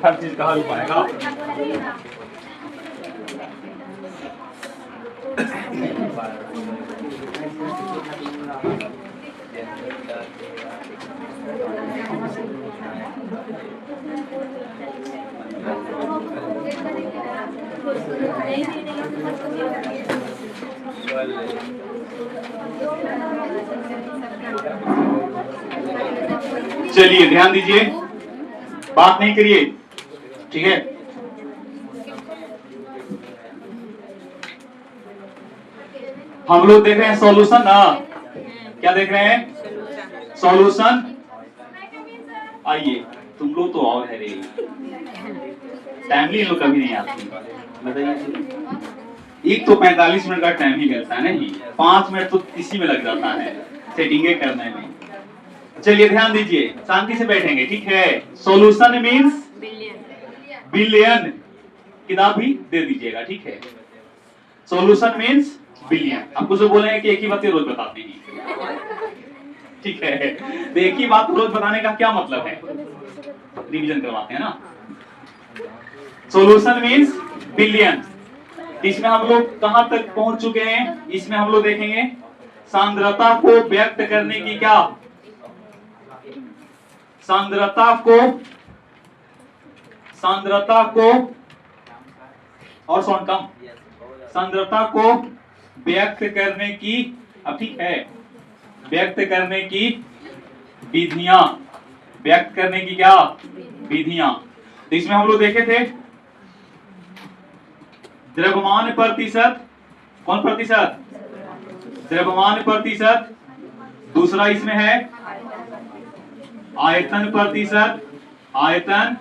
हर चीज कहाँ भी पाएगा। चलिए ध्यान दीजिए, बात नहीं करिए, ठीक है। हम लोग देख रहे हैं सॉल्यूशन ना, क्या देख रहे हैं? सॉल्यूशन। आइए, तुम लोग तो और है रे, टाइमली लोग कभी नहीं आती, बताइए। एक तो 45 मिनट का टाइम ही मिलता है, नहीं 5 मिनट तो इसी में लग जाता है सेटिंगे करने में। चलिए ध्यान दीजिए, शांति से बैठेंगे, ठीक है। सॉल्यूशन मींस बिलियन, किताब भी दे दीजिएगा, ठीक है। Solution means billion. आपको जो बोलेंगे कि एक ही बात रोज बताते हैं, ठीक है। तो एक ही बात रोज बताने का क्या मतलब है? रिवीजन करवाते हैं ना। Solution means billion. इसमें हम लोग कहां तक पहुंच चुके हैं? इसमें हम लोग देखेंगे सांद्रता को व्यक्त करने की क्या, सांद्रता को और साउंड कम, सांद्रता को व्यक्त करने की, अब ठीक है, व्यक्त करने की विधियां, व्यक्त करने की क्या विधियां। तो इसमें हम लोग देखे थे द्रव्यमान प्रतिशत, कौन प्रतिशत? द्रव्यमान प्रतिशत। दूसरा इसमें है आयतन प्रतिशत, आयतन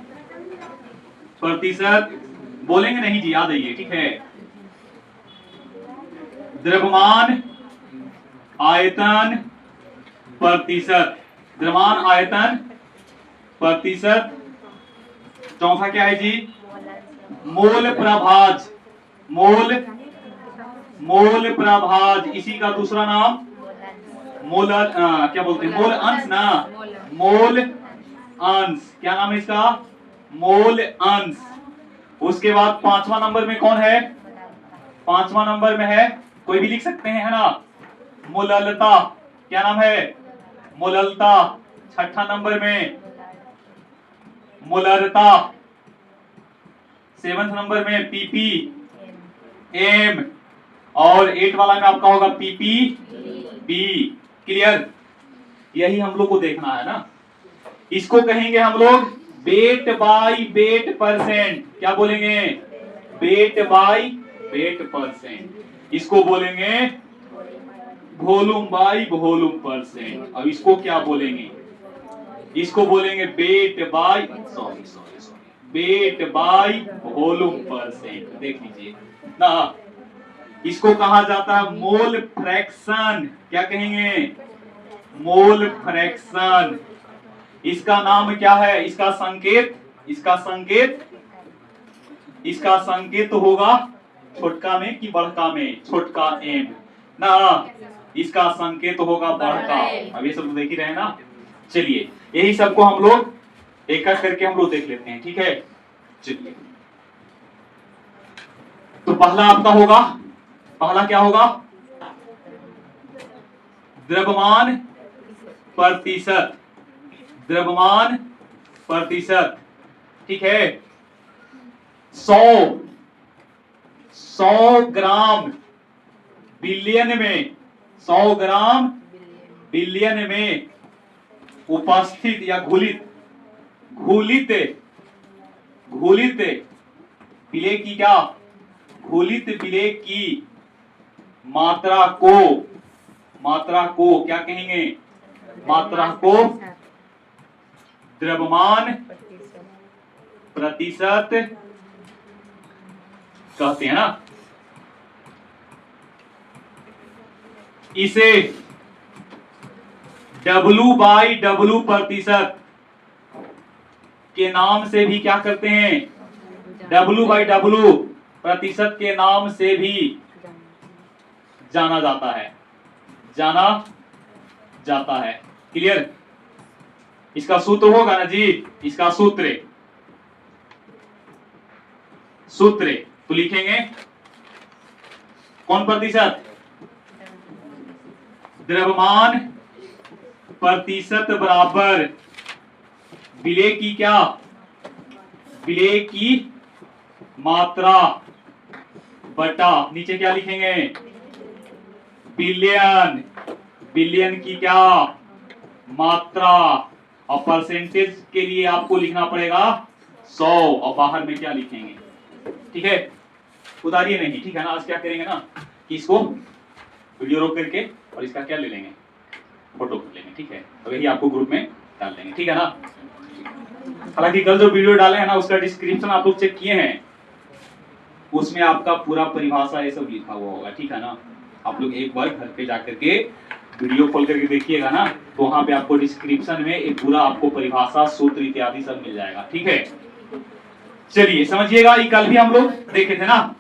प्रतिशत। बोलेंगे नहीं जी, याद आइए, ठीक है। द्रव्यमान आयतन प्रतिशत, द्रव्यमान आयतन प्रतिशत। चौथा क्या है जी? मोल प्रभाज, मोल प्रभाज, इसी का दूसरा नाम मोल, क्या बोलते हैं, मोल अंश ना, मोल अंश। क्या नाम है इसका? मोल अंश। उसके बाद 5वां नंबर में कौन है? 5वां नंबर में है, कोई भी लिख सकते हैं, है ना, मोललता। क्या नाम है? मोललता। 6ठा नंबर में मोलरता। 7th नंबर में पीपी एम, और 8 वाला में आपका होगा पीपी बी। क्लियर? यही हम लोग को देखना है ना। इसको कहेंगे हम लोग वेट बाई वेट परसेंट। क्या बोलेंगे? Wait by weight percent. इसको बोलेंगे वॉल्यूम बाई वॉल्यूम परसेंट। अब इसको क्या बोलेंगे? इसको बोलेंगे weight by, sorry weight by volume percent. देख लीजिए ना, इसको कहा जाता है मोल फ्रैक्शन। क्या कहेंगे? Mole fraction. इसका नाम क्या है? इसका संकेत, इसका संकेत होगा छोटका में कि बड़का में? छोटका एम ना, इसका संकेत होगा बड़का। अब ये सब देख ही रहे ना। चलिए यही सबको हम लोग एक एक करके हम लोग देख लेते हैं, ठीक है। चलिए, तो पहला आपका होगा, पहला क्या होगा? द्रव्यमान प्रतिशत, द्रव्यमान प्रतिशत, ठीक है। 100 ग्राम बिलियन में, 100 ग्राम बिलियन में उपस्थित या घुलित विलेय की क्या, घुलित विलेय की मात्रा को क्या कहेंगे? मात्रा को द्रव्यमान प्रतिशत कहते हैं ना। इसे W/W प्रतिशत के नाम से भी क्या करते हैं? W/W प्रतिशत के नाम से भी जाना जाता है, क्लियर? इसका सूत्र होगा ना जी, इसका सूत्र सूत्र तो लिखेंगे कौन प्रतिशत, द्रव्यमान प्रतिशत बराबर विलेय की क्या, विलेय की मात्रा बटा नीचे क्या लिखेंगे, बिलियन, बिलियन की क्या मात्रा, और परसेंटेज के लिए आपको लिखना पड़ेगा 100 और बाहर में क्या लिखेंगे। ठीक है, उतारिए नहीं, ठीक है ना। आज क्या करेंगे ना कि इसको वीडियो रोक करके और इसका क्या ले लेंगे, फोटो कर लेंगे। ठीक है, तो यही आपको ग्रुप में डाल देंगे। ठीक है ना। हालांकि कल जो वीडियो डाले हैं ना उसका डिस्क्रिप्शन आप लोग चेक किए हैं, उसमें आपका पूरा परिभाषा ये सब लिखा हुआ होगा। ठीक है ना। आप लोग एक बार घर पे जाकर के वीडियो खोल करके देखिएगा ना, तो वहां पे आपको डिस्क्रिप्शन में एक पूरा आपको परिभाषा, सूत्र इत्यादि सब मिल जाएगा। ठीक है, चलिए समझिएगा। ये कल भी हम लोग देखे थे ना,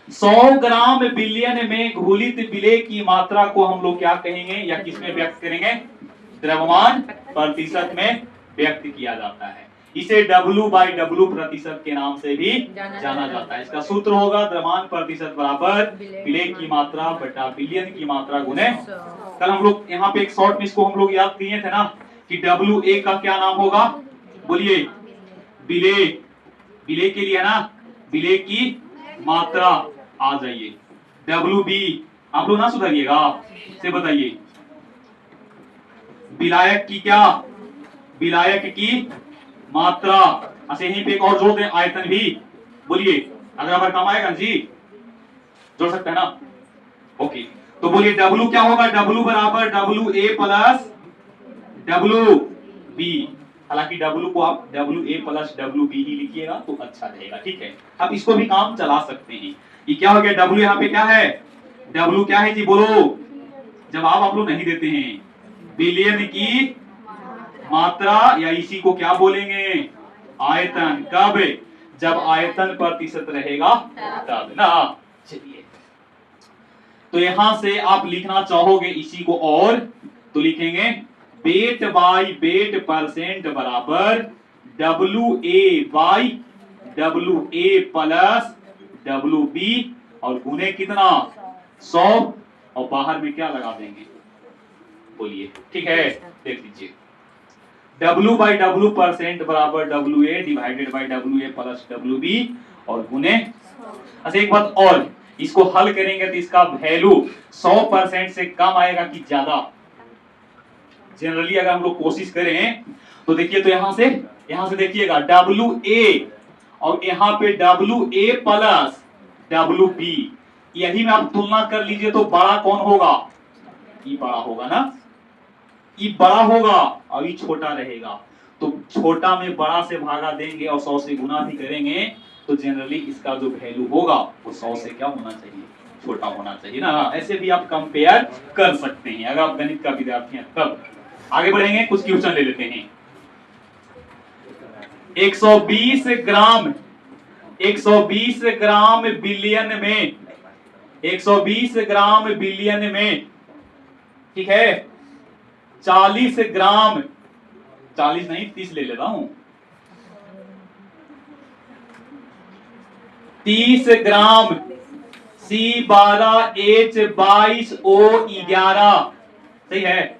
100 ग्राम बिलियन में घोलित विलेय की मात्रा को हम लोग क्या कहेंगे या किसमें व्यक्त करेंगे, द्रव्यमान प्रतिशत में व्यक्त किया जाता है। इसे W/W प्रतिशत के नाम से भी जाना जाता है। इसका सूत्र होगा द्रव्यमान प्रतिशत बराबर विलेय की मात्रा बटा बिलियन की मात्रा गुने। कल हम लोग यहाँ पे एक शॉर्ट में इसको हम लोग याद किए थे ना कि WA का क्या नाम होगा, बोलिए, विलेय, विलेय के लिए है ना, विलेय की मात्रा आ जाइए। WB आप लोग ना सुधारिएगा, से बताइए, विलायक की क्या, विलायक की मात्रा। अच्छा यहीं पे एक और जोड़ दें, आयतन भी, बोलिए, अगर हमारे काम आएगा जी, जोड़ सकते हैं ना। ओके, तो बोलिए W क्या होगा, W बराबर WA प्लस WB। हालांकि W को आप WA प्लस WB ही लिखिएगा तो अच्छा रहेगा। ठीक है, अब इसको भी काम चला सकते हैं। ये क्या हो गया, W यहाँ पे क्या है, W क्या है जी, बोलो, जवाब आप लोग नहीं देते हैं, बिलियन की मात्रा, या इसी को क्या बोलेंगे, आयतन। कब, जब आयतन प्रतिशत रहेगा तब ना। चलिए, तो यहां से आप लिखना चाहोगे इसी को और, तो लिखेंगे वेट बाई वेट परसेंट बराबर WA/WA प्लस WB और गुने कितना 100 और बाहर में क्या लगा देंगे, बोलिए। ठीक है, देख लीजिए, W/W परसेंट बराबर WA divided by WA plus WB और गुने। अच्छा एक बात और, इसको हल करेंगे तो इसका वैल्यू 100% से कम आएगा कि ज्यादा। जनरली अगर हम लोग कोशिश करें तो देखिए, तो यहां से देखिएगा WA और यहाँ पे WA प्लस WB, यही में आप तुलना कर लीजिए तो बड़ा कौन होगा, ये बड़ा होगा ना, ये बड़ा होगा और ये छोटा रहेगा। तो छोटा में बड़ा से भागा देंगे और 100 से गुना भी करेंगे तो जनरली इसका जो वैल्यू होगा वो 100 से क्या होना चाहिए, छोटा होना चाहिए ना। ऐसे भी आप कंपेयर कर सकते हैं अगर आप गणित का विद्यार्थी हैं तब। आगे बढ़ेंगे, कुछ क्वेश्चन ले लेते हैं। 120 ग्राम, 120 ग्राम बिलियन में, 120 ग्राम बिलियन में, ठीक है, 40 ग्राम, 40 नहीं 30 ले लेता हूं, 30 ग्राम C12H22O11, सही है।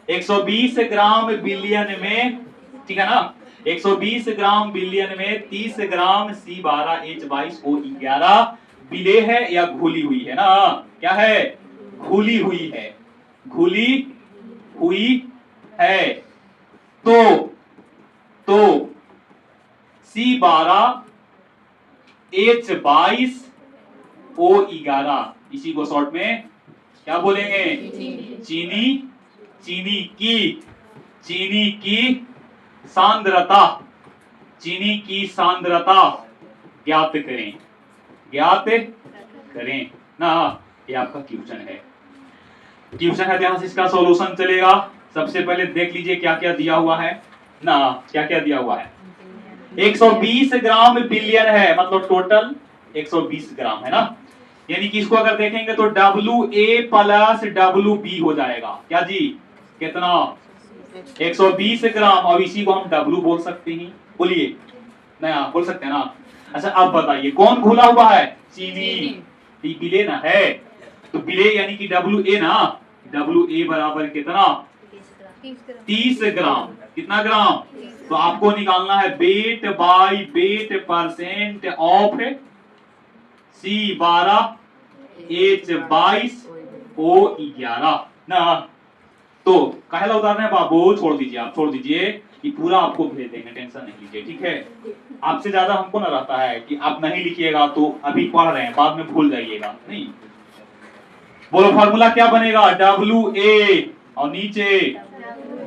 120 ग्राम बिलियन में, ठीक है ना, 120 ग्राम बिलियन में 30 ग्राम C12H22O11 विलेय है या घुली हुई है ना, क्या है, घुली हुई है, घुली हुई है। तो C12H22O11, इसी को शॉर्ट में क्या बोलेंगे, चीनी, चीनी की सांद्रता, चीनी की सांद्रता ज्ञात करें, ज्ञात करें ना। ये आपका क्वेश्चन है, क्वेश्चन है, ध्यान से इसका सॉल्यूशन चलेगा। सबसे पहले देख लीजिए क्या क्या दिया हुआ है ना, क्या क्या दिया हुआ है। 120 ग्राम बिलियन है, मतलब टोटल 120 ग्राम है ना, यानी कि इसको अगर देखेंगे तो WA प्लस WB हो जाएगा, क्या जी, कितना, 120 ग्राम, और इसी को हम W बोल सकते हैं, बोलिए, नया बोल सकते हैं ना। अच्छा अब बताइए कौन घुला हुआ है? चीनी। बिले ना है, तो बिले यानी कि WA ना, WA बराबर कितना? 30 ग्राम। कितना ग्राम? तो आपको निकालना है wait by weight percent of C12 H22 O11 ना। तो कहला उतारना है बाबू, छोड़ दीजिए, आप छोड़ दीजिए, ये पूरा आपको भेज देंगे, टेंशन नहीं लीजिए, ठीक है। आपसे ज्यादा हमको ना रहता है कि आप नहीं लिखिएगा तो अभी पढ़ रहे हैं, बाद में भूल जाइएगा नहीं। बोलो फॉर्मूला क्या बनेगा? WA और नीचे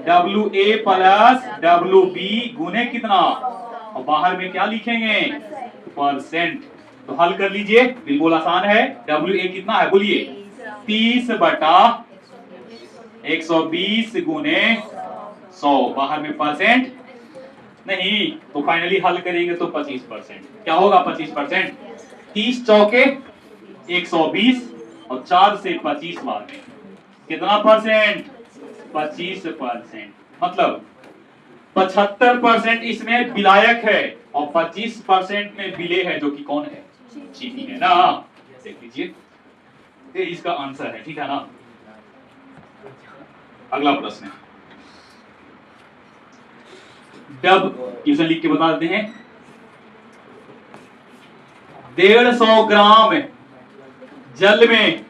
WA प्लस WB गुने कितना, और बाहर में क्या लिखेंगे? परसेंट। तो हल कर लीजिए, बिल्कुल आसान है। WA कितना है बोलिए? 30 बटा 120 गुने 100, बाहर में परसेंट नहीं, तो फाइनली हल करेंगे तो 25%। क्या होगा 25%? 30 चौके 120 और 4 से 25 बार में कितना परसेंट? 25%। मतलब 75% इसमें विलायक है और 25% में विलेय है, जो कि कौन है? चीनी है ना। देख लीजिए, ये इसका आंसर है, ठीक है ना। अगला प्रश्न, जब क्वेश्चन लिख के बता देते हैं। 150 ग्राम जल में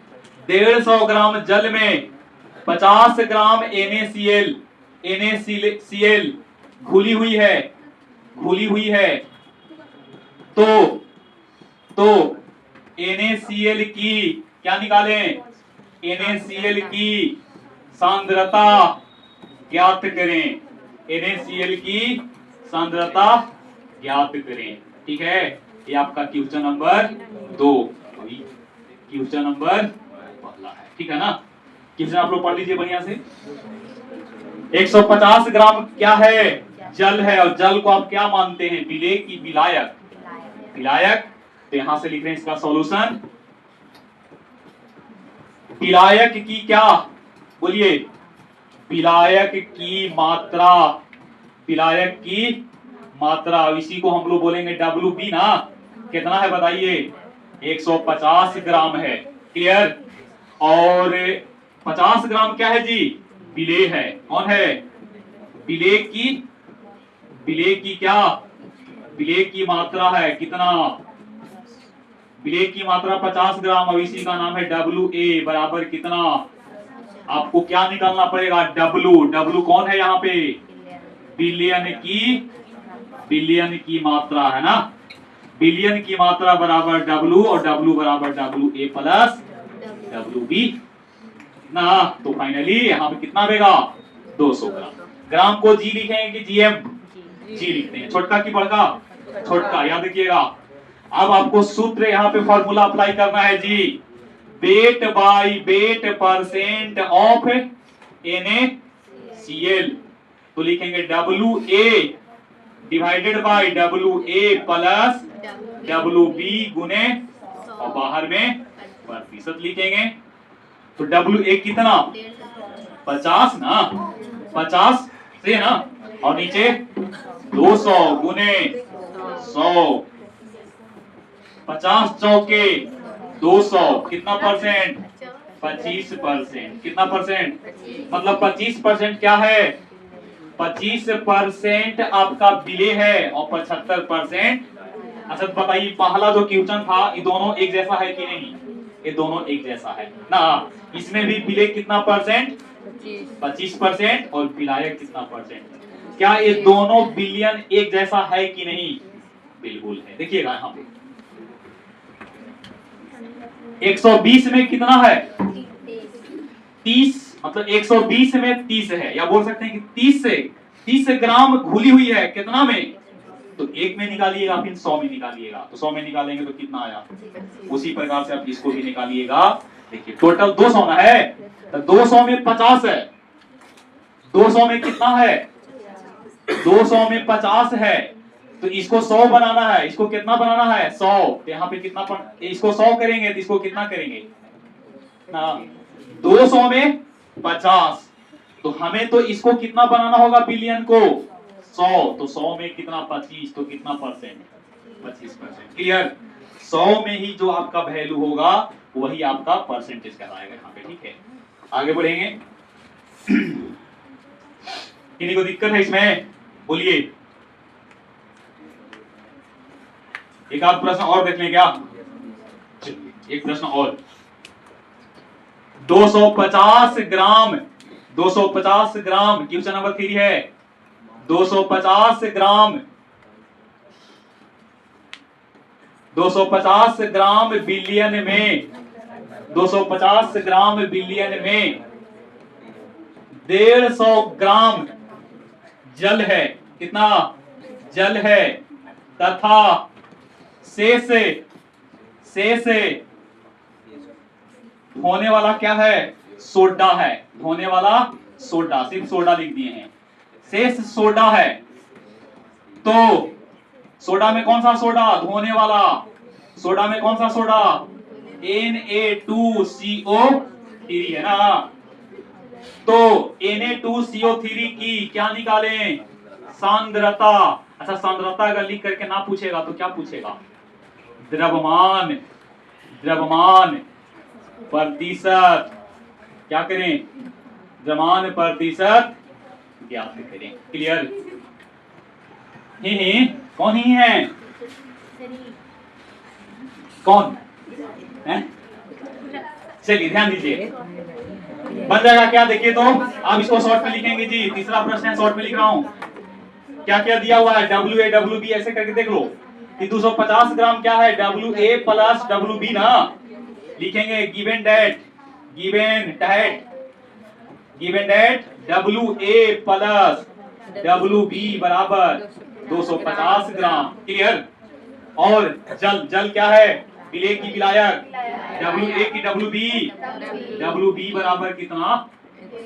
150 ग्राम जल में 50 ग्राम NaCl घुली हुई है, तो NaCl की क्या निकालें? NaCl की सांद्रता ज्ञात करें। NaCl की सांद्रता ज्ञात करें, ठीक है। ये आपका क्वेश्चन नंबर 2, क्वेश्चन नंबर पहला है, ठीक है ना। क्वेश्चन आप लोग पढ़ लीजिए बढ़िया से। 150 ग्राम क्या है? जल है, और जल को आप क्या मानते हैं? विलेय की विलायक? विलायक। तो यहां से लिख रहे हैं इसका सॉल्यूशन। विलायक की क्या बोलिए? विलायक की मात्रा, विलायक की मात्रा, इसी को हम लोग बोलेंगे WB ना। कितना है बताइए? 150 ग्राम है, क्लियर। और 50 ग्राम क्या है जी? विलेय है। कौन है? विलेय की क्या? विलेय की मात्रा है कितना? विलेय की मात्रा 50 ग्राम, और इसी का नाम है WA बराबर कितना? आपको क्या निकालना पड़ेगा? W कौन है यहाँ पे? बिलियन की मात्रा है ना। बिलियन की मात्रा बराबर W, और W बराबर WA प्लस WB ना। तो फाइनली यहाँ पे कितना आएगा? 200 ग्राम। ग्राम को G लिखेंगे कि GM? G लिखते हैं। छोटका की बड़का? छोटका, याद रखिएगा। अब आपको सूत्र यहाँ पे फॉर्मूला अप्लाई करना है जी। Weight by weight percent of NaCl, तो लिखेंगे WA divided by WA plus WB गुने, और बाहर में प्रतिशत लिखेंगे। तो WA कितना? 50 ना, 50 से ना, और नीचे 200 गुने 100, 50 चौके 200, कितना परसेंट? 25%। कितना परसेंट? मतलब 25% क्या है? 25% आपका विलेय है और 75%। अच्छा बताइए, पहला जो क्वेश्चन था, ये दोनों एक जैसा है कि नहीं? ये दोनों एक जैसा है ना। इसमें भी विलेय कितना परसेंट? 25%, और विलायक कितना परसेंट? क्या ये दोनों बिलियन एक जैसा है कि नहीं? बिल्कुल है। देखिएगा यहाँ पे 120 में कितना है? 30, मतलब 120 में 30 है, या बोल सकते हैं कि 30 ग्राम घुली हुई है। कितना में? तो 1 में निकालिएगा, फिर 100 में निकालिएगा। तो 100 में निकालेंगे तो कितना आया? उसी प्रकार से आप इसको भी निकालिएगा। देखिए टोटल 200 ना है, तो 200 में 50 है। 200 में कितना है? 200 में 50 है, तो इसको 100 बनाना है। इसको कितना बनाना है? 100। तो यहाँ पे कितना इसको 100 करेंगे तो इसको कितना करेंगे ना? 200 में 50, तो हमें तो इसको कितना बनाना होगा? बिलियन को 100, तो 100 में कितना 25, तो कितना परसेंट 25%। क्लियर? 100 में ही जो आपका वैल्यू होगा वही आपका परसेंटेज कहलाएगा यहाँ पे। ठीक है, आगे बढ़ेंगे। किसी को दिक्कत है इसमें? बोलिए। एक आध प्रश्न और देख लें क्या? चलिए एक प्रश्न और। 250 ग्राम, 250 ग्राम, क्वेश्चन नंबर 3 है। 250 ग्राम, 250 ग्राम बिलियन में, 250 ग्राम बिलियन में 150 ग्राम जल है। कितना जल है? तथा शेष होने वाला क्या है? सोडा है। होने वाला सोडा, सिर्फ सोडा लिख दिए हैं। शेष सोडा है, तो सोडा में कौन सा सोडा? धोने वाला। सोडा में कौन सा सोडा? Na2CO3 है ना। तो Na2CO3 की क्या निकालें? सांद्रता। अच्छा, सांद्रता अगर लिख करके ना पूछेगा तो क्या पूछेगा? द्रव्यमान, द्रव्यमान प्रतिशत। क्या करें? द्रव्यमान प्रतिशत ज्ञात करें। क्लियर? ही कौन ही है? कौन है? चलिए ध्यान दीजिए, बन जाएगा क्या? देखिए तो आप इसको शॉर्ट में लिखेंगे जी। तीसरा प्रश्न है, शॉर्ट में लिख रहा हूं। क्या क्या दिया हुआ है? WA WB ऐसे करके देख लो कि 250 ग्राम क्या है? WA प्लस WB ना। लिखेंगे given that, given that, given that WA plus WB बराबर 250 ग्राम। क्लियर? और जल, जल क्या है? विलेय की विलायक, WA की WB बराबर कितना?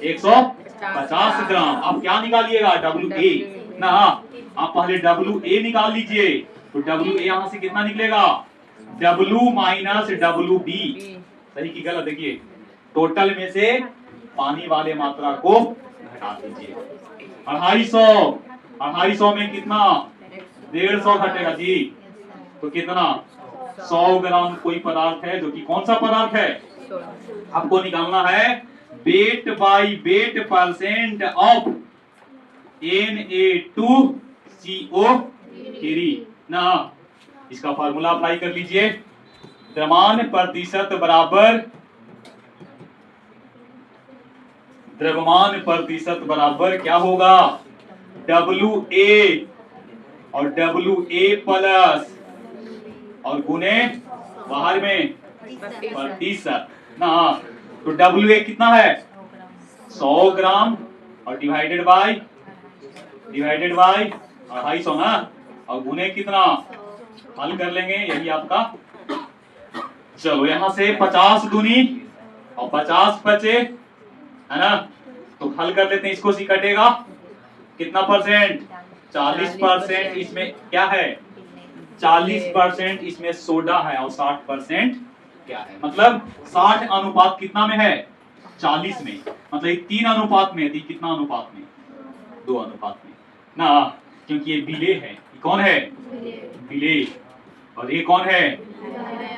150 ग्राम। आप क्या निकालिएगा? WA ना। आप पहले WA निकाल लीजिए, तो WA यहां से कितना निकलेगा? W minus WB। सही की गलत? देखिए, टोटल में से पानी वाले मात्रा को घटा दीजिए। 250 में कितना? 150 घटेगा जी, तो कितना? 100 ग्राम कोई पदार्थ है जो कि कौन सा पदार्थ है? आपको निकालना है wait by weight percent of Na2CO3 ना। इसका फार्मूला अप्लाई कर लीजिए। द्रव्यमान प्रतिशत बराबर, द्रव्यमान प्रतिशत बराबर क्या होगा? WA और WA प्लस और गुने बाहर में प्रतिशत ना। तो WA कितना है? 100 ग्राम और डिवाइडेड बाय 250 ना, और गुने कितना? हल कर लेंगे, यही आपका। चलो यहां से 50 दूनी और 50 बचे है ना, तो हल कर लेते हैं। इसको सी कटेगा कितना परसेंट? 40%। इसमें क्या है? 40% इसमें सोडा है और 60% क्या है? मतलब 60 अनुपात कितना में है? 40 में। मतलब ये 3 अनुपात में है। कितना अनुपात में? 2 अनुपात में ना, क्योंकि ये विलेय है। ये कौन है? विलेय। और ये कौन है?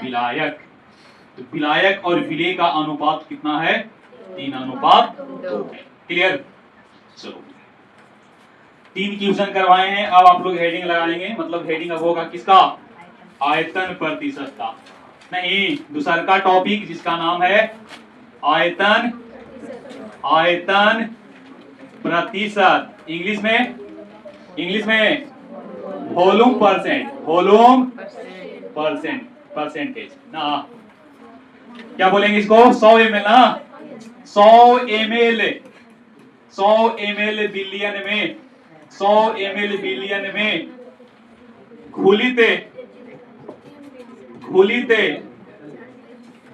विलायक। तो विलायक और विलेय का अनुपात कितना है? 3 अनुपात 2 है। क्लियर? चलो 3 क्वेश्चन करवाए हैं। अब आप लोग हेडिंग लगाएंगे, मतलब हेडिंग अब होगा किसका? आयतन प्रतिशत का। नहीं, दूसरा का टॉपिक जिसका नाम है आयतन, आयतन प्रतिशत। इंग्लिश में volume percent, volume percent, percentage ना। क्या बोलेंगे इसको? 100 ml ना। 100 ml, 100 ml बिलियन में, 100 ml बिलियन में घुलित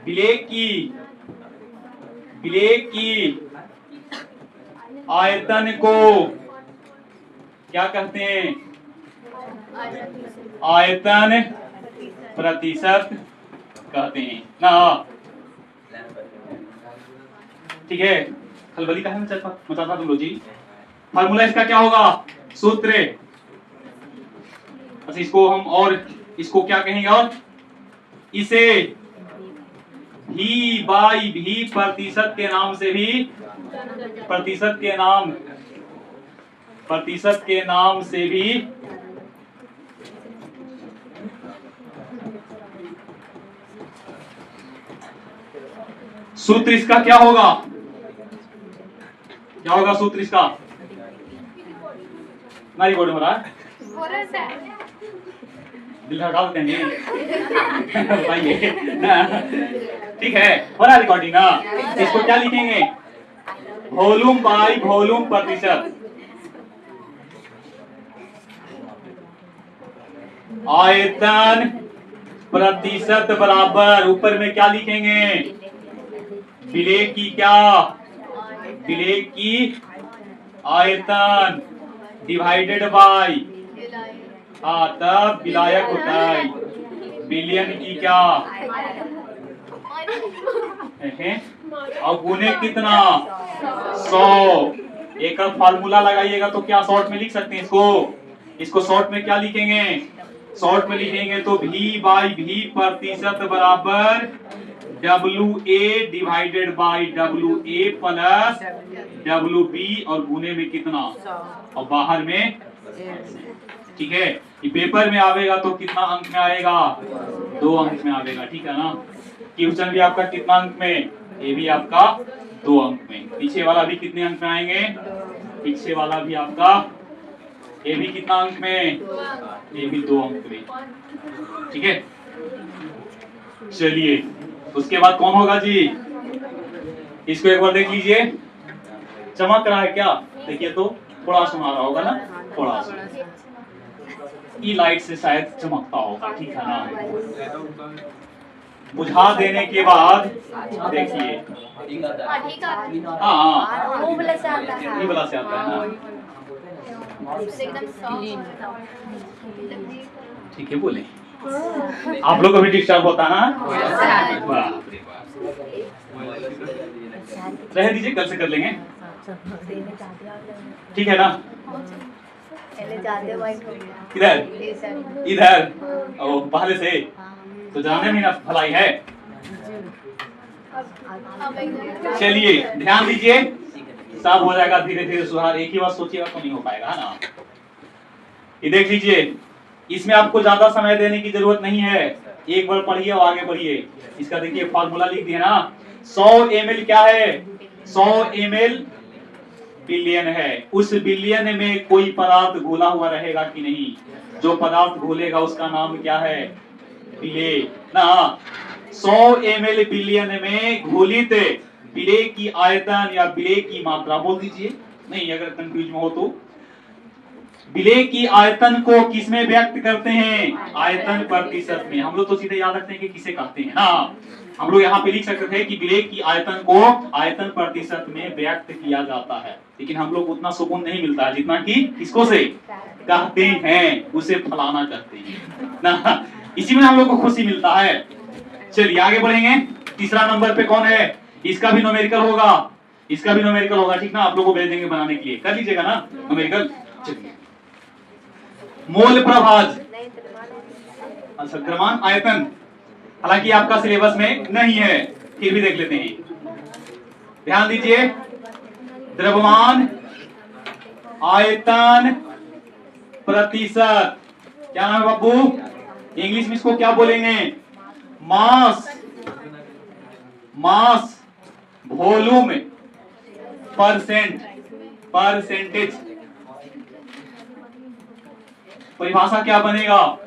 विलेय की आयतन को क्या कहते हैं? आयतन प्रतिशत कहते हैं ना। ठीक है, खलबली का है मचाता तुम लोग जी। फार्मूला इसका क्या होगा? सूत्र। अच्छा इसको हम और इसको क्या कहेंगे, और इसे भी बाई भी प्रतिशत के नाम से भी, प्रतिशत के नाम से भी सूत्र इसका क्या होगा, क्या होगा सूत्र इसका? ना रिकॉर्ड हो रहा है, दिल हटा देंगे बताइए ठीक है, हो रहा रिकॉर्डिंग ना। इसको क्या लिखेंगे, वॉल्यूम बाई वॉल्यूम प्रतिशत। आयतन प्रतिशत बराबर, ऊपर में क्या लिखेंगे, विलेय की क्या, विलेय की आयतन डिवाइडेड बाय, हाँ तब विलायक होता है, बिलियन की क्या, और गुने कितना 100। एक फार्मूला लगाइएगा तो क्या शॉर्ट में लिख सकते हैं इसको शॉर्ट में क्या लिखेंगे, शॉर्ट में लिखेंगे तो v बाई v प्रतिशत बराबर WA divided by WA plus WB, और गुने में कितना और बाहर में, ठीक है। ये पेपर में आवेगा तो कितना अंक में आएगा, 2 अंक में आवेगा, ठीक है ना। क्वेश्चन भी आपका कितना अंक में, ये भी आपका 2 अंक में। पीछे वाला भी कितने अंक में आएंगे, पीछे वाला भी आपका, ये भी कितना अंक में, ये भी 2 अंक में, ठीक है। चलिए उसके बाद कौन होगा जी, इसको एक बार देख लीजिए, चमक रहा है क्या, देखिए तो थोड़ा सुना रहा होगा ना, थोड़ा सा ई लाइट से शायद चमकता होगा, ठीक है ना। बुझा देने के बाद देखिए, हाँ वो वाला से आता है, ये वाला से आता है ना, ठीक है बोले। आप लोग को भी डिस्टर्ब होता है ना, रह दीजिए कल से कर लेंगे, ठीक है ना। इधर इधर पहले से तो जाने में ना भलाई है। चलिए ध्यान दीजिए, सब हो जाएगा धीरे धीरे सुधार, एक ही बार सोचिएगा तो नहीं हो पाएगा, है ना। ये देख लीजिए, इसमें आपको ज्यादा समय देने की जरूरत नहीं है, एक बार पढ़िए और आगे बढ़िए। इसका देखिए फॉर्मूला लिख दिया ना, 100 ml क्या है, 100 ml बिलियन है। उस बिलियन में कोई पदार्थ घोला हुआ रहेगा कि नहीं, जो पदार्थ घोलेगा उसका नाम क्या है, विलेय ना। 100 ml बिलियन में घोलित विलेय की आयतन या विलेय की मात्रा बोल दीजिए, नहीं अगर कंफ्यूज में हो तो। विलेय की आयतन को किसमें व्यक्त करते हैं, आयतन प्रतिशत में। हम लोग तो सीधे याद रखते हैं कि किसे कहते हैं ना, हम लोग यहाँ पे लिख सकते थे कि विलेय की आयतन को आयतन प्रतिशत में व्यक्त किया जाता है, लेकिन हम लोग उतना सुकून नहीं मिलता है जितना कि किसको से कहते हैं, उसे फलाना कहते हैं ना, इसी में हम लोग को खुशी मिलता है। चलिए आगे बढ़ेंगे, तीसरा नंबर पे कौन है, इसका भी न्यूमेरिकल होगा, इसका भी न्यूमेरिकल होगा, ठीक ना। आप लोग को भेज देंगे बनाने के लिए, कर लीजिएगा ना न्यूमेरिकल। चलिए मोल प्रभाज, अच्छा द्रव्यमान आयतन, हालांकि आपका सिलेबस में नहीं है, फिर भी देख लेते हैं। ध्यान दीजिए, द्रव्यमान आयतन प्रतिशत, क्या नाम है बाबू, इंग्लिश में इसको क्या बोलेंगे, मास, मास वॉल्यूम परसेंटेज। परिभाषा क्या बनेगा,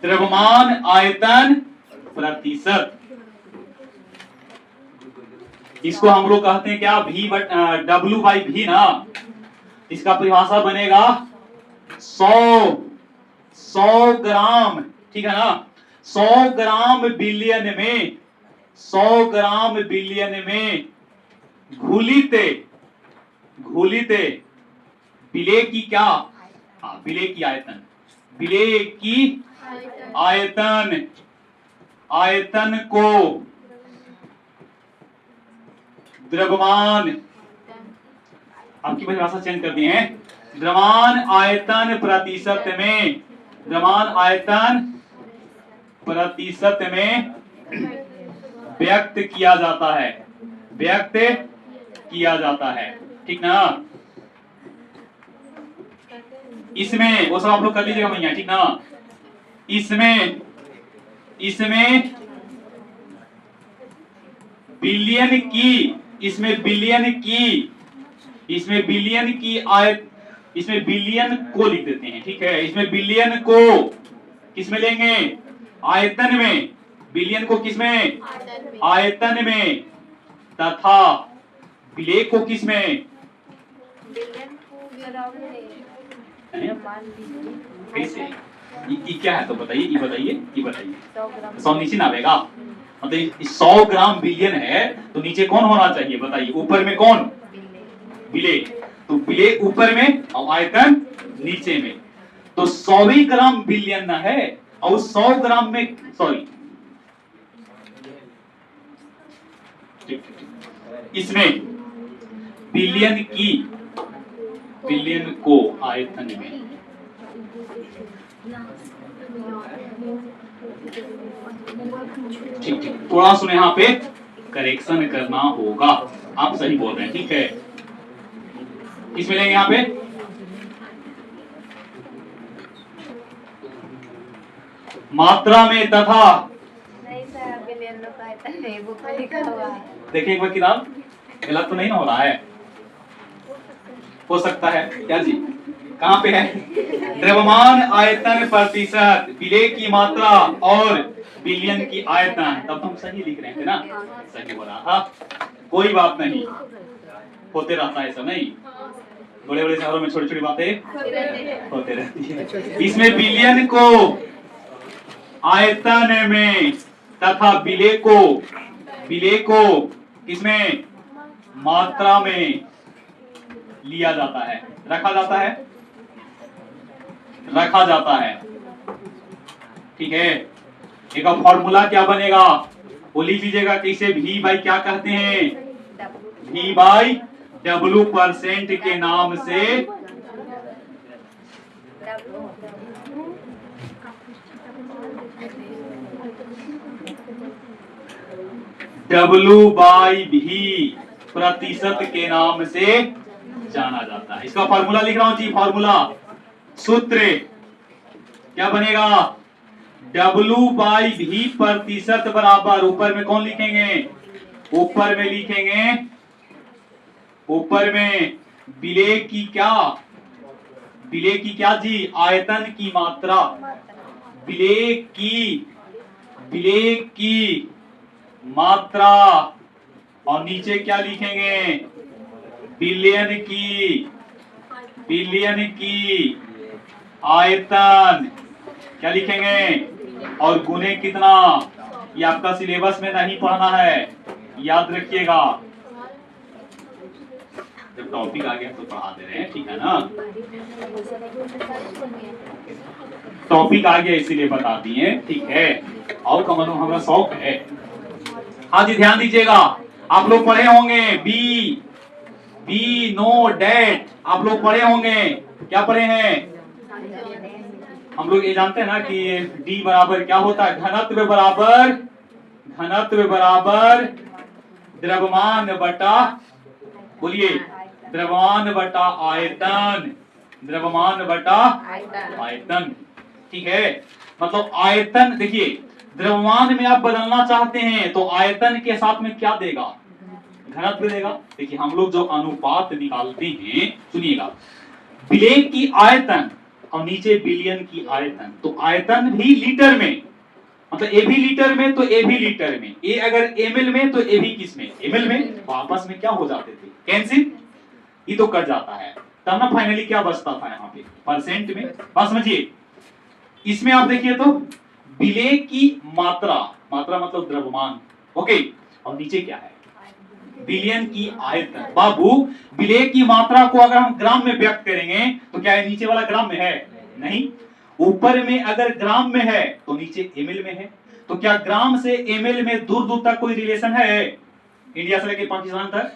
द्रव्यमान आयतन प्रतिशत। इसको हम लोग कहते हैं क्या, W बाई V ना। इसका परिभाषा बनेगा 100 ग्राम, ठीक है ना। 100 ग्राम बिलियन में, 100 ग्राम बिलियन में घुलित विलेय की क्या, हाँ विलेय की आयतन, विलेय की आयतन, आयतन को द्रव्यमान आपकी परिभाषा चेंज कर दी है। द्रव्यमान आयतन प्रतिशत में, द्रव्यमान आयतन प्रतिशत में व्यक्त किया जाता है, व्यक्त किया जाता है, ठीक ना। इसमें वो सब आप लोग कर लीजिएगा भैया, ठीक ना। इसमें बिलियन की, इसमें बिलियन की आयत, इसमें बिलियन को लिख देते हैं, ठीक है। इसमें बिलियन को किसमें लेंगे, आयतन में, बिलियन को किसमें, आयतन में, तथा विलेय को किसमें, कैसे, ये क्या है तो बताइए, ये बताइए 100 नीचे ना आएगा, मतलब 100 ग्राम बिलियन है तो नीचे कौन होना चाहिए बताइए, ऊपर में कौन, विलेय, तो विलेय ऊपर में और आयतन नीचे में, तो 100 ग्राम बिलियन ना है, और 100 ग्राम में, सॉरी इसमें बिलियन की, बिलियन को आयतन में, ठीक ठीक, थोड़ा सुने यहाँ पे करेक्शन करना होगा, आप सही बोल रहे हैं, ठीक है। किसमें लेंगे यहाँ पे, मात्रा में तथा, नहीं सर बिलियन का आयतन है, वो तो लिखा हुआ है। देखिए एक बार किताब, गलत तो नहीं ना हो रहा है, हो सकता है क्या जी, कहाँ पे है, द्रव्यमान आयतन प्रतिशत, विलेय की मात्रा और बिलियन की आयतन, तब तुम सही लिख रहे थे ना, सही बोला था, कोई बात नहीं, होते रहता है, सब नहीं, बड़े बड़े शहरों में छोटी छोटी बातें होते रहती है। इसमें बिलियन को आयतन में तथा विलेय को किसमें, मात्रा में लिया जाता है, रखा जाता है, ठीक है। एक फॉर्मूला क्या बनेगा वो लिख लीजिएगा, कैसे, V बाई क्या कहते हैं, V बाई W% के नाम से W बाई V प्रतिशत के नाम से जाना जाता है। इसका फॉर्मूला लिख रहा हूं जी, फॉर्मूला, सूत्र क्या बनेगा, W बाई V प्रतिशत बराबर, ऊपर में कौन लिखेंगे, ऊपर में विलेय की क्या जी, आयतन की मात्रा, विलेय की मात्रा, और नीचे क्या लिखेंगे, बिलियन की आयतन, क्या लिखेंगे, और गुने कितना, ये आपका सिलेबस में नहीं पढ़ना है, याद रखिएगा, जब टॉपिक आ गया तो पढ़ा दे रहे हैं, ठीक है ना, टॉपिक आ गया इसीलिए बता दिए, ठीक है। और कमनो हमारा शौक है, हाँ जी ध्यान दीजिएगा, आप लोग पढ़े होंगे बी नो डेट, आप लोग पढ़े होंगे, क्या पढ़े हैं, हम लोग ये जानते हैं ना कि D बराबर क्या होता है, घनत्व बराबर द्रव्यमान बटा, बोलिए, द्रव्यमान बटा आयतन, ठीक है। मतलब आयतन, देखिए द्रव्यमान में आप बदलना चाहते हैं तो आयतन के साथ में क्या देगा, घनत्व देगा। देखिए हम लोग जो अनुपात निकालते हैं, सुनिएगा, विलेय की आयतन और नीचे बिलियन की आयतन, तो आयतन भी लीटर में, मतलब ए भी लीटर में तो ए भी लीटर में, ए अगर ml में तो ए भी किस में, ml में, तो आपस में क्या हो जाते थे, कैंसिल, ये तो कट जाता है, तब ना फाइनली क्या बचता था यहाँ पे, परसेंट में। बात समझिए, इसमें आप देखिए तो विलेय की मात्रा मतलब द्रव्यमान, ओके, और नीचे क्या है, बिलियन की आयतन। बाबू विलेय की मात्रा को अगर हम ग्राम में व्यक्त करेंगे तो क्या है, नीचे वाला ग्राम में है, नहीं, ऊपर में अगर ग्राम में है तो नीचे ml में है, तो क्या ग्राम से ml में दूर दूर तक कोई रिलेशन है, इंडिया से लेकर पाकिस्तान तक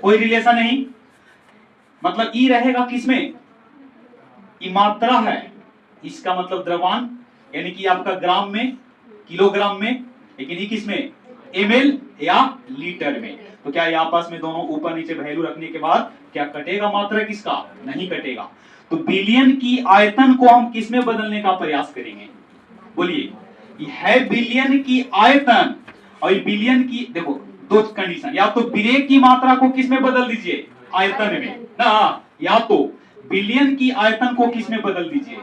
कोई रिलेशन नहीं, मतलब ई रहेगा किसमें, ई मात्रा है, इसका मतलब द्रव्यमान यानी कि आपका ग्राम में, किलोग्राम में, लेकिन ये किसमें, एमएल या लीटर में। तो क्या ये आपस में दोनों ऊपर नीचे वैल्यू रखने के बाद क्या कटेगा मात्रा किसका, नहीं कटेगा। तो बिलियन की आयतन को हम किसमें बदलने का प्रयास करेंगे, बोलिए। ये है बिलियन की आयतन, और ये बिलियन की, देखो दो कंडीशन, या तो बिले की मात्रा को किसमें बदल दीजिए, आयतन में ना, या तो बिलियन की आयतन को किसमें बदल दीजिए,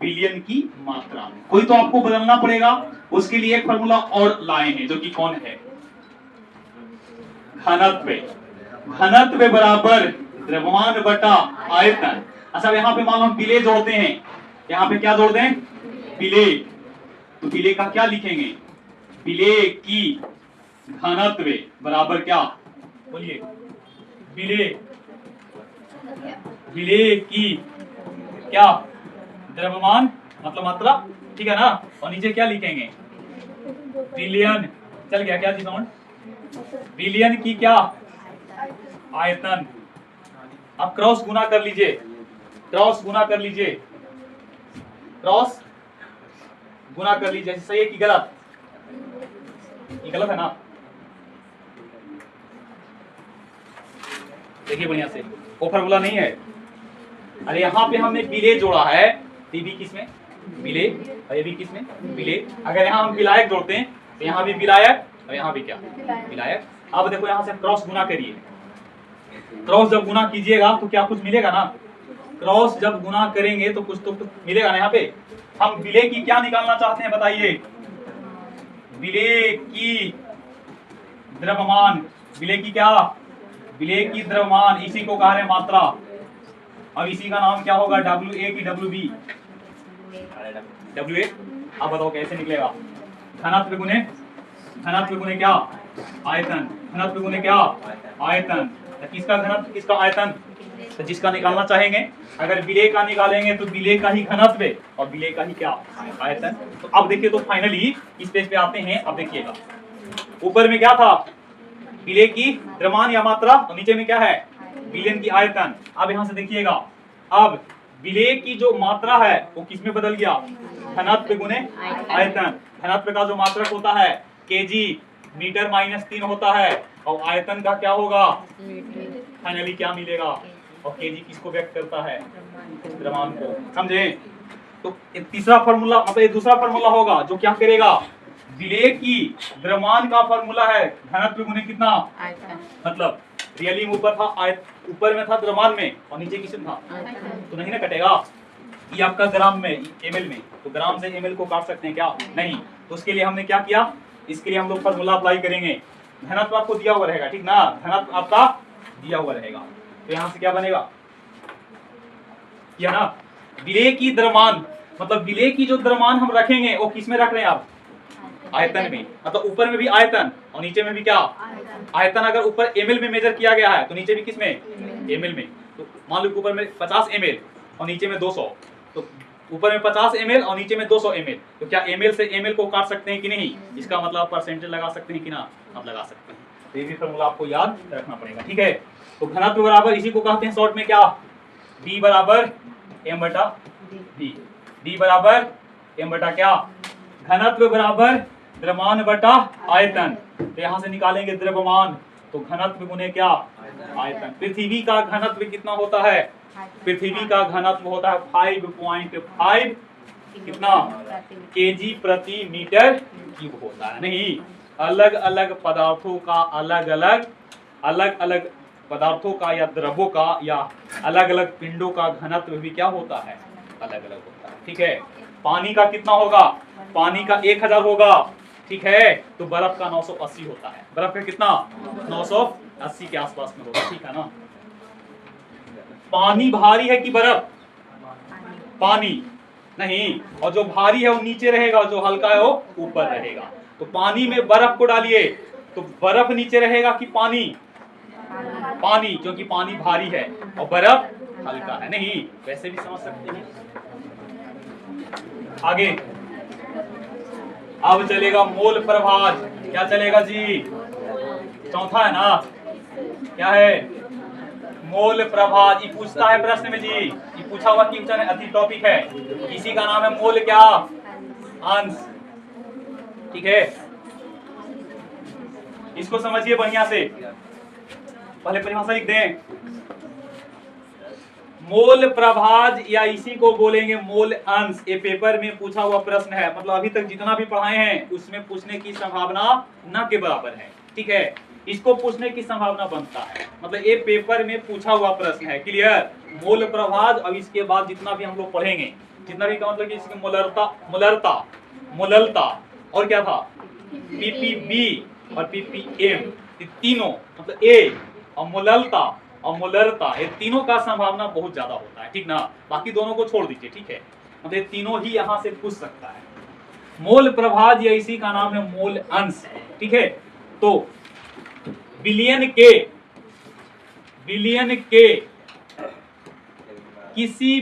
बिलियन की मात्रा में। कोई तो आपको बदलना पड़ेगा, उसके लिए एक फॉर्मूला और लाए हैं, जो कि कौन है, घनत्व। घनत्व बराबर द्रव्यमान बटा आयतन। अच्छा यहाँ पे मान लो हम बिले जोड़ते हैं, यहाँ पे क्या जोड़ते हैं, बिले, तो बिले का क्या लिखेंगे, बिले की घनत्व बराबर क्या, बोलिए, बिले की क्या, द्रव्यमान मतलब मात्रा, ठीक है ना, और नीचे क्या लिखेंगे, बिलियन, चल गया क्या जी साउंड, बिलियन की क्या, आयतन। अब क्रॉस गुना कर लीजिए, क्रॉस गुना कर लीजिए, क्रॉस गुना कर लीजिए, सही है कि गलत, ये गलत है ना, देखिए बढ़िया से, वो फॉर्मूला नहीं है। अरे यहाँ पे हमने बिले जोड़ा है, ये भी किसमें, बिले, और ये भी किसमें, बिले। अगर यहाँ हम विलायक जोड़ते हैं तो यहाँ भी विलायक और यहाँ भी क्या, विलायक। अब देखो यहाँ से क्रॉस गुना करिए, क्रॉस जब गुना कीजिएगा तो क्या कुछ मिलेगा ना, क्रॉस जब गुना करेंगे तो कुछ तो मिलेगा ना। यहाँ पे हम बिले की क्या निकालना चाहते हैं बताइए, बिले की द्रव्यमान, बिले की क्या, बिले की द्रव्यमान, इसी को कह रहे हैं मात्रा। अब इसी का नाम क्या होगा, WA की WB, WA। आप बताओ कैसे निकलेगा, घनत्व गुने क्या, आयतन, घनत्व गुने क्या, आयतन। तो किसका घनत्व किसका आयतन, तो जिसका निकालना चाहेंगे, अगर बिले का निकालेंगे तो बिले का ही घनत्व और बिले का ही क्या, आयतन। तो अब देखिए, तो फाइनली इस पेज पे आते हैं। अब देखिएगा ऊपर में क्या था, बिले की द्रव्यमान या मात्रा, और नीचे में क्या है, बिलियन की आयतन। अब यहाँ से देखिएगा, अब बिले की जो मात्रा है वो किसमें बदल गया, घनत्व गुने आयतन। घनत्व का जो मात्रक होता है केजी, मीटर -3 होता है, और आयतन का क्या होगा, फाइनली क्या मिलेगा, और केजी किसको व्यक्त करता है, द्रव्यमान को, समझे। तो एक तीसरा फॉर्मूला, मतलब एक दूसरा फॉर्मूला होगा जो क्या करेगा, बिले की द्रव्यमान का फॉर्मूला है घनत्व गुने कितना, मतलब रियली में ऊपर था, ऊपर में था द्रव्यमान में, और नीचे किसमें था, तो नहीं ना कटेगा। ये आपका ग्राम में, एमएल में, तो ग्राम से एमएल को काट सकते हैं क्या, नहीं। तो उसके लिए हमने क्या किया, इसके लिए हम लोग फॉर्मूला अप्लाई करेंगे। घनत्व आपको दिया हुआ रहेगा, ठीक ना, घनत्व आपका दिया हुआ रहेगा। तो यहाँ से क्या बनेगा, किया ना, बिले की द्रव्यमान, मतलब बिले की जो द्रव्यमान हम रखेंगे वो किस में रख रहे हैं आप, आयतन में। मतलब ऊपर में भी आयतन और नीचे में भी क्या, आयतन। अगर ऊपर एमएल में मेजर किया गया है तो नीचे भी किस में, एमएल में। तो मान लो ऊपर में 50 ml और नीचे में 200, तो ऊपर में 50 ml और नीचे में 200 ml, तो क्या ml से ml को काट सकते हैं कि नहीं, इसका मतलब परसेंटेज लगा सकते हैं कि ना, आप लगा सकते हैं। तो ये भी फॉर्मूला आपको याद रखना पड़ेगा, ठीक है। तो घनत्व बराबर इसी को कहते हैं शॉर्ट में क्या, D बराबर m बटा d, D बराबर m बटा क्या, घनत्व बराबर द्रव्यमान बटा आयतन। तो यहाँ से निकालेंगे द्रव्यमान, तो घनत्व गुने क्या, आयतन। पृथ्वी का घनत्व कितना होता है, पृथ्वी का घनत्व होता है 5.5 कितना, केजी प्रति मीटर क्यूब होता है। नहीं, अलग अलग पदार्थों का अलग अलग पदार्थों का या द्रव्यों का या अलग अलग पिंडों का घनत्व भी क्या होता है, अलग अलग होता है, ठीक है। पानी का कितना होगा, पानी का 1000 होगा, ठीक है। तो बर्फ का 980 होता है, बर्फ का कितना, 980 के आसपास में होगा, ठीक है ना। पानी भारी है कि बर्फ, पानी नहीं, और जो भारी है वो नीचे रहेगा, जो हल्का है वो ऊपर रहेगा। तो पानी में बर्फ को डालिए तो बर्फ नीचे रहेगा कि पानी, पानी, क्योंकि पानी भारी है और बर्फ हल्का है। नहीं, वैसे भी समझ सकते हैं। आगे अब चलेगा मोल प्रभाज, क्या चलेगा जी, चौथा है ना, क्या है, मोल प्रभाज। ये पूछता है प्रश्न में जी, ये पूछा हुआ क्वेश्चन है, अति टॉपिक है। इसी का नाम है मोल क्या? अंश। ठीक है, इसको समझिए बढ़िया से। पहले परिभाषा लिख दें। मोल प्रभाज या इसी को बोलेंगे मोल अंश। ये पेपर में पूछा हुआ प्रश्न है, मतलब अभी तक जितना भी पढ़ाए हैं उसमें पूछने की संभावना न के बराबर है। ठीक है, इसको पूछने की संभावना बनता है, मतलब ये पेपर में पूछा हुआ प्रश्न है। क्लियर? मोल प्रभाज। अब इसके बाद जितना भी हम लोग पढ़ेंगे, जितना भी का मतलब कि इसकी मोललता और क्या था, पीपीबी और पीपीएम, ये तीनों मतलब ए और मोललता और मोलरता, ये तीनों का संभावना बहुत ज्यादा होता है। ठीक ना? बाकी दोनों को छोड़ दीजिए। ठीक है, मतलब ये तीनों ही यहां से पूछ सकता है। मोल प्रभाज या इसी का नाम है मोल अंश। ठीक है, तो बिलियन के किसी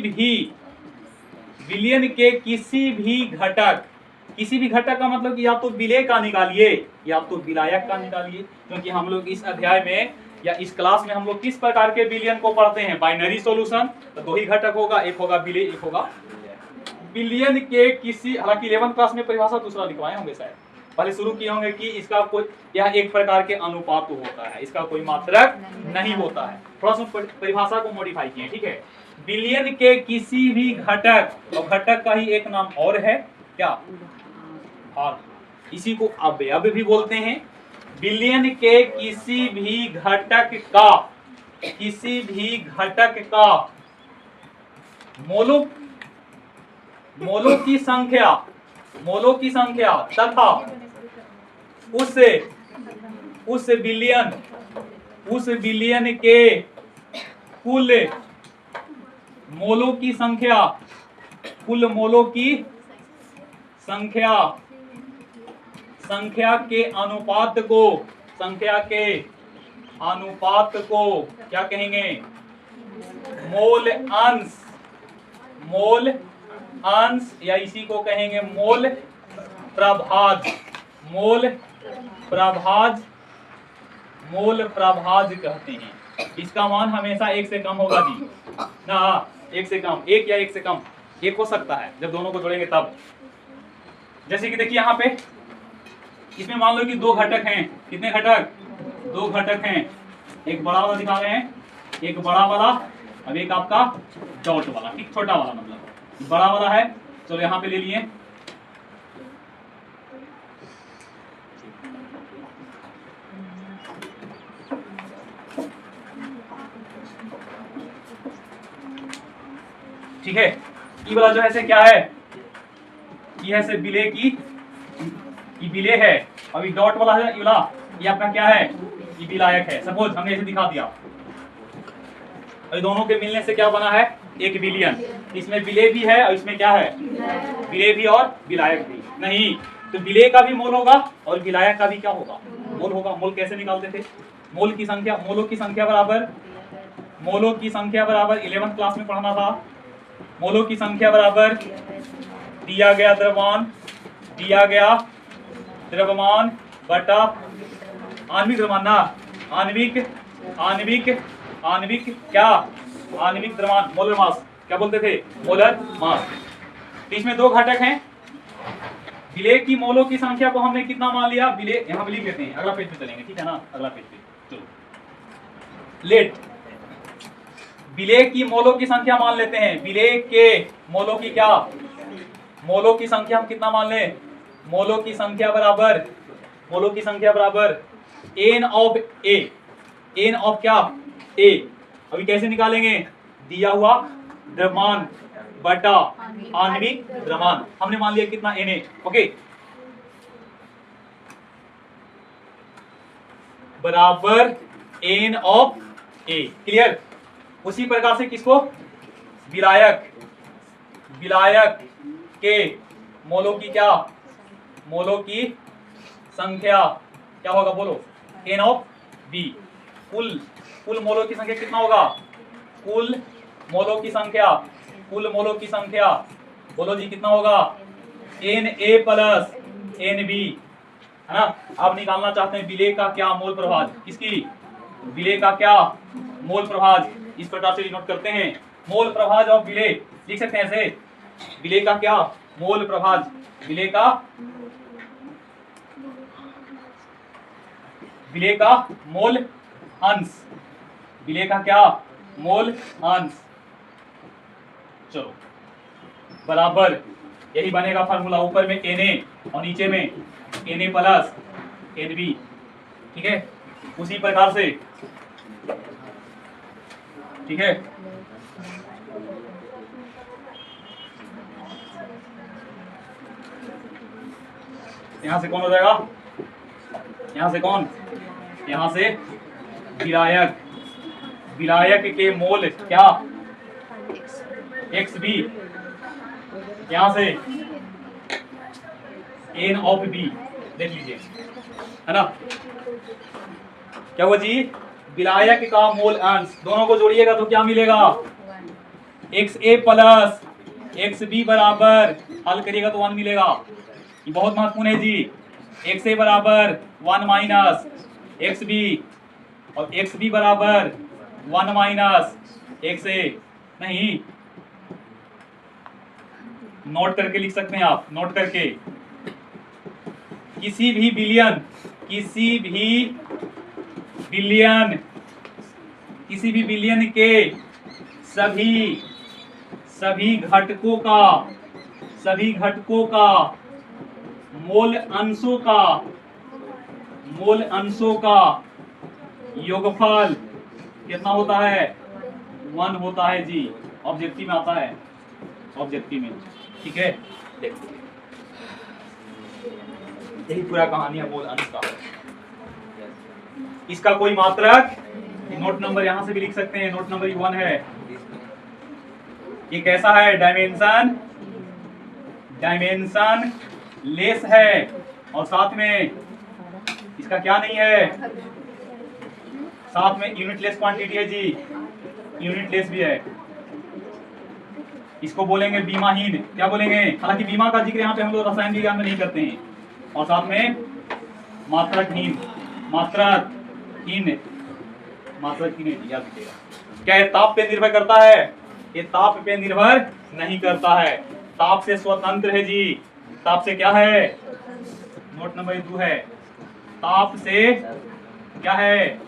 भी घटक का मतलब कि या तो विलेय का निकालिए या तो विलायक का निकालिए। क्योंकि हम लोग इस अध्याय में या इस क्लास में हम लोग किस प्रकार के बिलियन को पढ़ते हैं? Binary solution. तो दो ही घटक होगा, एक होगा विलेय, एक होगा बिलियन के किसी। हालांकि 11वीं क्लास में परिभाषा दूसरा लिखवाए होंगे शायद, पहले शुरू किए होंगे कि इसका कोई यह एक प्रकार के अनुपात होता है, इसका कोई मात्रक नहीं होता है। थोड़ा सा परिभाषा को मॉडिफाई किए। ठीक है, बिलियन के किसी भी घटक, और घटक का ही एक नाम और है क्या? भाग। इसी को अवयव भी बोलते हैं। बिलियन के किसी भी घटक का मोलों की संख्या तथा उस बिलियन के कुल मोलों की संख्या के अनुपात को क्या कहेंगे? मोल अंश या इसी को कहेंगे मोल प्रभाज कहते हैं। इसका मान हमेशा 1 से कम होगा जी ना, 1 से कम, 1 या 1 से कम, 1 हो सकता है जब दोनों को जोड़ेंगे तब। जैसे कि देखिए यहाँ पे इसमें मान लो कि 2 घटक हैं। कितने घटक? 2 घटक हैं। एक बड़ा वाला दिखा रहे हैं, एक बड़ा वाला, अब एक आपका डॉट वाला। ठीक, छोटा वाला मतलब बड़ा वाला है। चलो यहाँ पे ले लिए। ठीक है, ई वाला जो है से क्या है? ये है से विलेय की, ये विलेय है। और ये डॉट वाला है, ये आपका क्या है? ये विलायक है। सपोज हमने इसे दिखा दिया, और दोनों के मिलने से क्या बना है? एक बिलियन। इसमें विलेय भी है और इसमें क्या है? विलेय भी और विलायक भी नहीं। तो विलेय का भी मोल होगा और विलायक का भी क्या होगा? मोल होगा। मोल कैसे निकालते थे? मोलों की संख्या बराबर 11वीं क्लास में पढ़ना था। मोलों की संख्या बराबर दिया गया द्रव्यमान बटा आणविक द्रव्यमान ना, आणविक क्या? आणविक द्रव्यमान, मोलर मास क्या बोलते थे? Molar mass. तो इसमें 2 घटक हैं। विलेय की मोलों की संख्या को हमने कितना मान लिया? विलेय यहाँ पे लिख लेते हैं, अगला पेज पे चलेंगे। ठीक है ना, अगला पेज पे चलो। लेट विलेय की मोलों की संख्या मान लेते हैं। विलेय के मोलों की क्या? मोलों की संख्या हम कितना मान लें? मोलों की संख्या बराबर n of A। n of क्या? A। अभी कैसे निकालेंगे? दिया हुआ द्रव्यमान बटा आणविक द्रव्यमान। हमने मान लिया कितना? Na। ओके, बराबर n ऑफ A। क्लियर? उसी प्रकार से किसको? विलायक के मोलों की क्या? मोलों की संख्या क्या होगा? बोलो। n of B। कुल मोलों की संख्या कितना होगा? कुल मोलों की संख्या बोलो जी कितना होगा? Na प्लस Nb, है ना। अब निकालना चाहते हैं विलेय का क्या? मोल प्रभाज। किसकी? विलेय का क्या मोल प्रभाज, इस प्रकार से नोट करते हैं। मोल प्रभाज ऑफ विलेय लिख सकते हैं ऐसे, विलेय का क्या मोल प्रभाज, विलेय का मोल अंश, विलेय का क्या मोल अंश। चलो बराबर यही बनेगा फार्मूला, ऊपर में Na और नीचे में Na प्लस Nb, ठीक है। उसी प्रकार से, ठीक है, यहां से कौन हो जाएगा, यहां से कौन, यहां से विलायक, विलायक के मोल क्या XB, यहां से N ऑफ B देख लीजिए, है ना। क्या हुआ जी, विलायक का मोल अंश, दोनों को जोड़िएगा तो क्या मिलेगा, XA प्लस XB बराबर, हल करिएगा तो 1 मिलेगा। ये बहुत महत्वपूर्ण है जी। XA बराबर 1 माइनस XB और XB बराबर 1 माइनस XA, नहीं नोट करके लिख सकते हैं आप, नोट करके। किसी भी बिलियन, किसी भी बिलियन के सभी घटकों का मोल अंशों का योगफल कितना होता है, 1 होता है जी। ऑब्जेक्टिव में आता है, ऑब्जेक्टिव में, ठीक है। देखो यही पूरा कहानी है मोल अंश का। इसका कोई मात्रक, नोट नंबर यहां से भी लिख सकते हैं, नोट नंबर 1 है। ये कैसा है, डायमेंशन लेस है, और साथ में इसका क्या नहीं है, साथ में यूनिट लेस क्वांटिटी है जी, यूनिट लेस भी है। इसको बोलेंगे बीमाहीन, क्या बोलेंगे, हालांकि बीमा का जिक्र यहाँ पे हम लोग रसायन विज्ञान में नहीं करते हैं। और साथ में मात्रकहीन, याद रखिएगा। क्या ये ताप पे निर्भर करता है, ये ताप पे निर्भर नहीं करता है, ताप से स्वतंत्र है जी। ताप से क्या है, नोट नंबर 2 है, ताप से क्या है,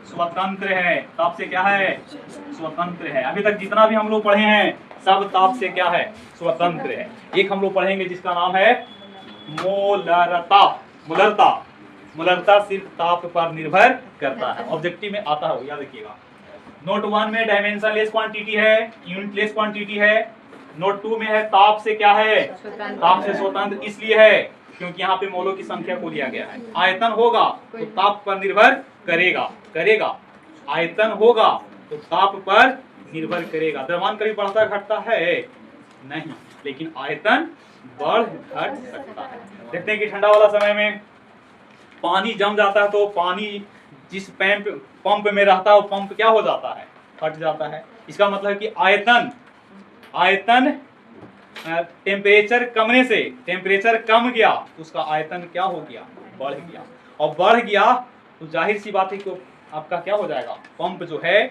स्वतंत्र है। ताप से क्या है, स्वतंत्र है। अभी तक जितना भी हम लोग पढ़े हैं सब ताप से क्या है, स्वतंत्र है। एक हम लोग पढ़ेंगे जिसका नाम है मोलरता। मोलरता सिर्फ ताप पर निर्भर करता है, ऑब्जेक्टिव में आता है, याद रखिएगा। नोट 1 में डायमेंशन लेस क्वांटिटी है, यूनिट लेस क्वांटिटी है। नोट 2 में है ताप से क्या है, ताप से स्वतंत्र इसलिए है क्योंकि यहाँ पे मोलों की संख्या को लिया गया है। आयतन होगा तो ताप पर निर्भर करेगा, आयतन होगा तो ताप पर निर्भर करेगा। द्रव्यमान कभी बढ़ता घटता है नहीं, लेकिन आयतन बढ़ घट सकता है। देखते हैं कि ठंडा वाला समय में पानी जम जाता है तो पानी जिस पंप में रहता है वो पंप क्या हो जाता है, फट जाता है। इसका मतलब है कि आयतन टेम्परेचर कमने से, टेम्परेचर कम गया तो उसका आयतन क्या हो गया, बढ़ गया। और बढ़ गया तो जाहिर सी बात है कि आपका क्या हो जाएगा, पंप जो है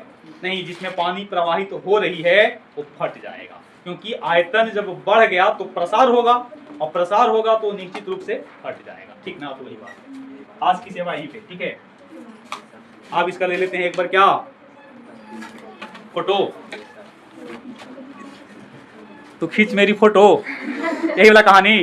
नहीं जिसमें पानी प्रवाहित हो रही है वो फट जाएगा। क्योंकि आयतन जब बढ़ गया तो प्रसार होगा, और प्रसार होगा तो निश्चित रूप से फट जाएगा, ठीक ना। तो वही बात है आज की सेवा यही पे, ठीक है। आप इसका ले लेते हैं एक बार क्या, फोटो। तो खींच मेरी फोटो, यही वाला कहानी।